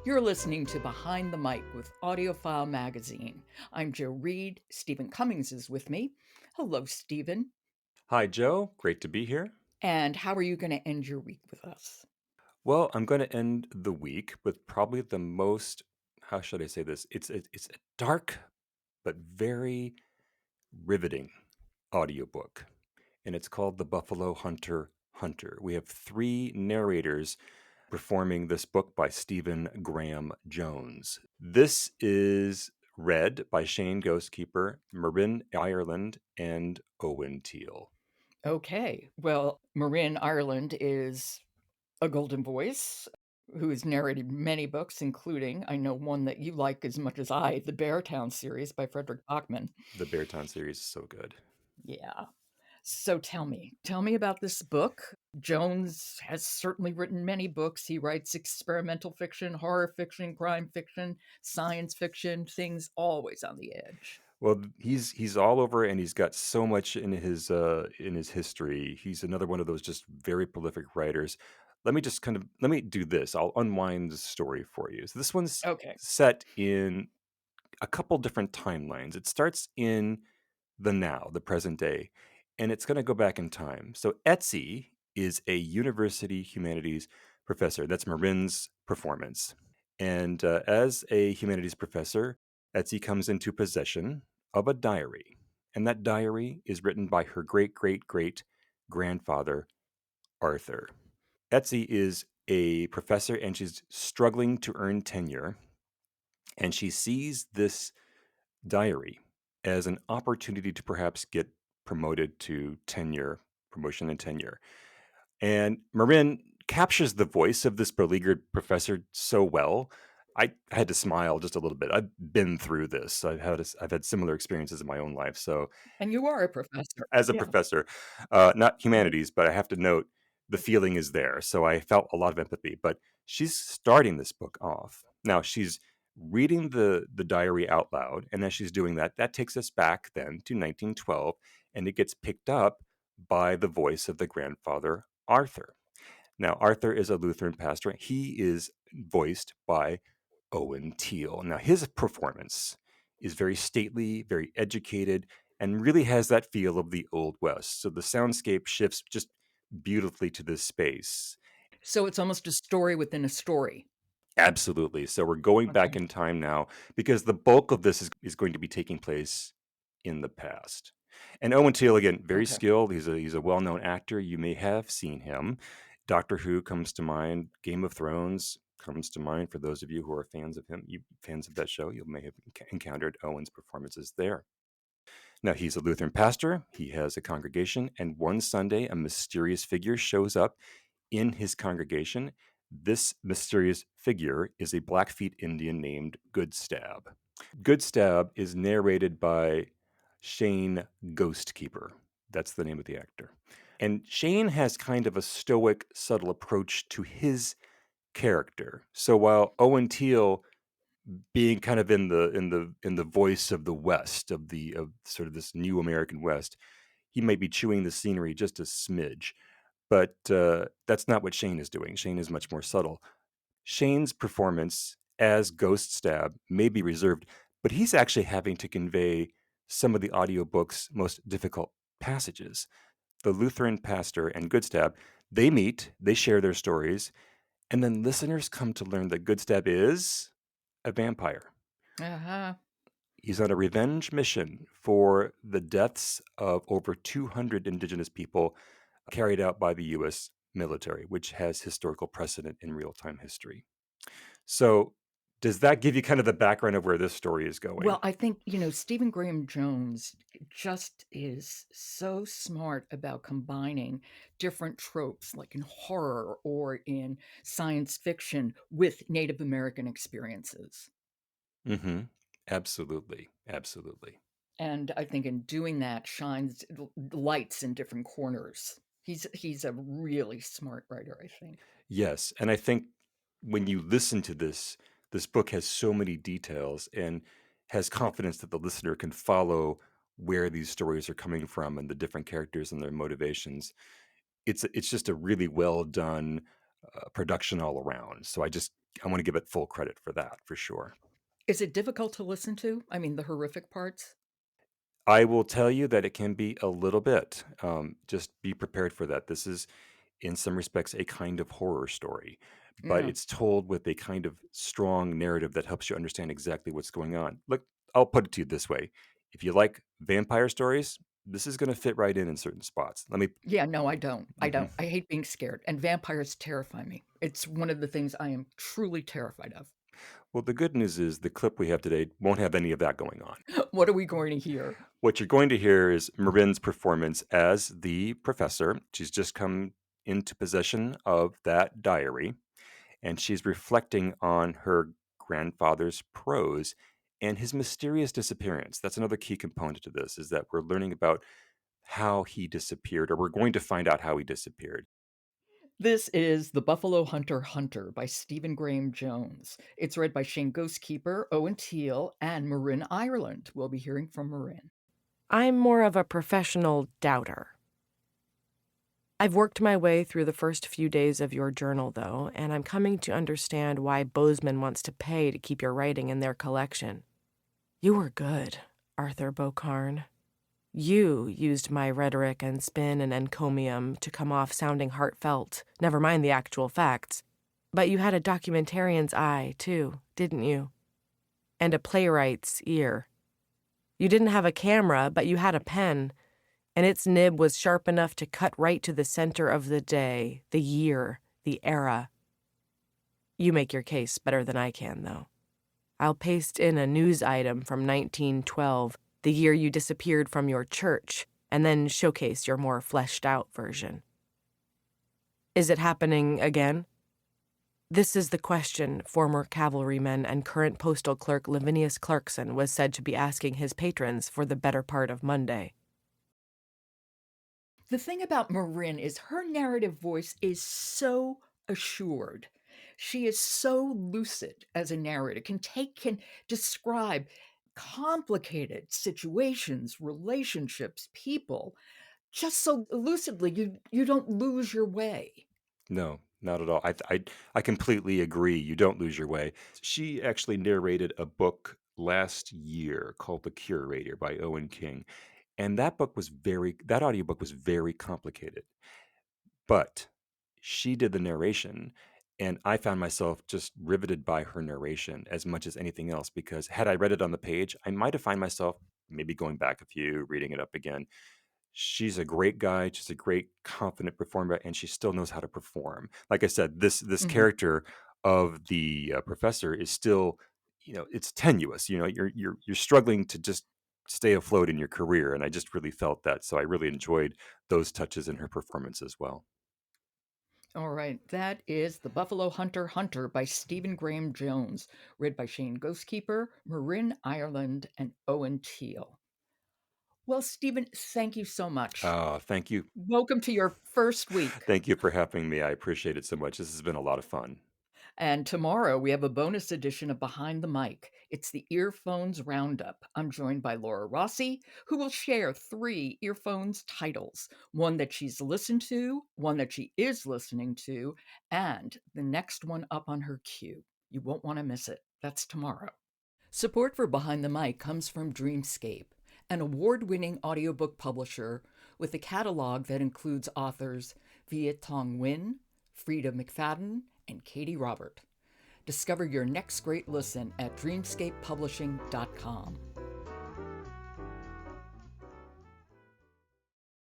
You're listening to Behind the Mic with AudioFile magazine. I'm Joe Reed. Stephen Cummings is with me. Hello, Stephen. Hi, Joe. Great to be here. And how are you going to end your week with us? Well, I'm going to end the week with probably the most, how should I say this? It's a dark but very riveting audiobook, and it's called The Buffalo Hunter Hunter. We have three narrators performing this book by Stephen Graham Jones. This is read by Shane Ghostkeeper, Marin Ireland, and Owen Teal. Okay. Well, Marin Ireland is a golden voice who has narrated many books, including, I know one that you like as much as I, the Beartown series by Frederick Bachman. The Beartown series is so good. Yeah. So tell me about this book. Jones has certainly written many books. He writes experimental fiction, horror fiction, crime fiction, science fiction, things always on the edge. Well, he's all over, and he's got so much in his history. He's another one of those just very prolific writers. Let me do this. I'll unwind the story for you. So this one's Okay. set in a couple different timelines. It starts in the now, the present day, and it's going to go back in time. So Etsy is a university humanities professor. That's Marin's performance. And as a humanities professor, Etsy comes into possession of a diary. And that diary is written by her great great great grandfather, Arthur. Etsy is a professor and she's struggling to earn tenure. And she sees this diary as an opportunity to perhaps get promoted to tenure, promotion and tenure. And Marin captures the voice of this beleaguered professor so well. I had to smile just a little bit. I've been through this. I've had similar experiences in my own life. So And you are a professor. as a Yeah. professor, not humanities, but I have to note the feeling is there. So I felt a lot of empathy. But she's starting this book off. Now she's reading the diary out loud, and as she's doing that, that takes us back then to 1912, and it gets picked up by the voice of the grandfather Arthur. Now Arthur is a Lutheran pastor. He is voiced by Owen Teal. Now, his performance is very stately, very educated, and really has that feel of the Old West. So the soundscape shifts just beautifully to this space. So it's almost a story within a story. Absolutely. So we're going back Okay. in time now because the bulk of this is going to be taking place in the past. And Owen Teal, again, very Okay. skilled. He's a well known actor. You may have seen him. Doctor Who comes to mind. Game of Thrones comes to mind for those of you who are fans of him. You fans of that show, you may have encountered Owen's performances there. Now he's a Lutheran pastor. He has a congregation, and one Sunday, a mysterious figure shows up in his congregation. This mysterious figure is a Blackfeet Indian named Goodstab. Goodstab is narrated by Shane Ghostkeeper. That's the name of the actor. And Shane has kind of a stoic, subtle approach to his character. So while Owen Teal being kind of in the voice of the West, of sort of this new American West, he may be chewing the scenery just a smidge. But that's not what Shane is doing. Shane is much more subtle. Shane's performance as Ghost Stab may be reserved, but he's actually having to convey some of the audiobook's most difficult passages. The Lutheran pastor and Good Stab, they meet, they share their stories, and then listeners come to learn that Good Stab is a vampire. Uh-huh. He's on a revenge mission for the deaths of over 200 indigenous people carried out by the US military, which has historical precedent in real time history. So, does that give you kind of the background of where this story is Well, going? I think, Stephen Graham Jones just is so smart about combining different tropes, like in horror or in science fiction, with Native American experiences. Mhm. Absolutely, absolutely. And I think in doing that shines lights in different corners. He's a really smart writer, I think. Yes, and I think when you listen to this book has so many details and has confidence that the listener can follow where these stories are coming from and the different characters and their motivations. It's just a really well done production all around. So I want to give it full credit for that for sure. Is it difficult to listen to? I mean, the horrific parts? I will tell you that it can be a little bit. Just be prepared for that. This is, in some respects, a kind of horror story, but Yeah. it's told with a kind of strong narrative that helps you understand exactly what's going on. Look, I'll put it to you this way: if you like vampire stories, this is going to fit right in certain spots. Let me. Yeah, no, I don't. I Mhm. don't. I hate being scared, and vampires terrify me. It's one of the things I am truly terrified of. Well, the good news is the clip we have today won't have any of that going on. What are we going to hear? What you're going to hear is Marin's performance as the professor. She's just come into possession of that diary, and she's reflecting on her grandfather's prose and his mysterious disappearance. That's another key component to this, is that we're learning about how he disappeared, or we're going to find out how he disappeared. This is The Buffalo Hunter Hunter by Stephen Graham Jones. It's read by Shane Ghostkeeper, Owen Teal, and Marin Ireland. We'll be hearing from Marin. I'm more of a professional doubter. I've worked my way through the first few days of your journal, though, and I'm coming to understand why Bozeman wants to pay to keep your writing in their collection. You were good, Arthur Beaucarn. You used my rhetoric and spin and encomium to come off sounding heartfelt, never mind the actual facts. But you had a documentarian's eye, too, didn't you? And a playwright's ear. You didn't have a camera, but you had a pen, and its nib was sharp enough to cut right to the center of the day, the year, the era. You make your case better than I can, though. I'll paste in a news item from 1912, the year you disappeared from your church, and then showcase your more fleshed-out version. Is it happening again? This is the question former cavalryman and current postal clerk Lavinius Clarkson was said to be asking his patrons for the better part of Monday. The thing about Marin is her narrative voice is so assured. She is so lucid as a narrator, can describe complicated situations, relationships, people, just so lucidly you don't lose your way. No, not at all. I completely agree. You don't lose your way. She actually narrated a book last year called The Curator by Owen King. And that audiobook was very complicated. But she did the narration, and I found myself just riveted by her narration as much as anything else, because had I read it on the page, I might have found myself maybe going back a few, reading it up again. She's a great guide. She's a great, confident performer, and she still knows how to perform. Like I said, this Mhm. character of the professor is still, it's tenuous. You're struggling to just stay afloat in your career, and I just really felt that. So I really enjoyed those touches in her performance as well. All right, that is The Buffalo Hunter Hunter by Stephen Graham Jones, read by Shane Ghostkeeper, Marin Ireland, and Owen Teal. Well, Stephen, thank you so much. Thank you, Welcome to your first week. thank you for having me. I appreciate it so much. This has been a lot of fun. And tomorrow we have a bonus edition of Behind the Mic. It's the Earphones Roundup. I'm joined by Laura Rossi, who will share 3 earphones titles, one that she's listened to, one that she is listening to, and the next one up on her queue. You won't want to miss it. That's tomorrow. Support for Behind the Mic comes from Dreamscape, an award-winning audiobook publisher with a catalog that includes authors Viet Tong Nguyen, Frida McFadden, and Katie Robert. Discover your next great listen at dreamscapepublishing.com.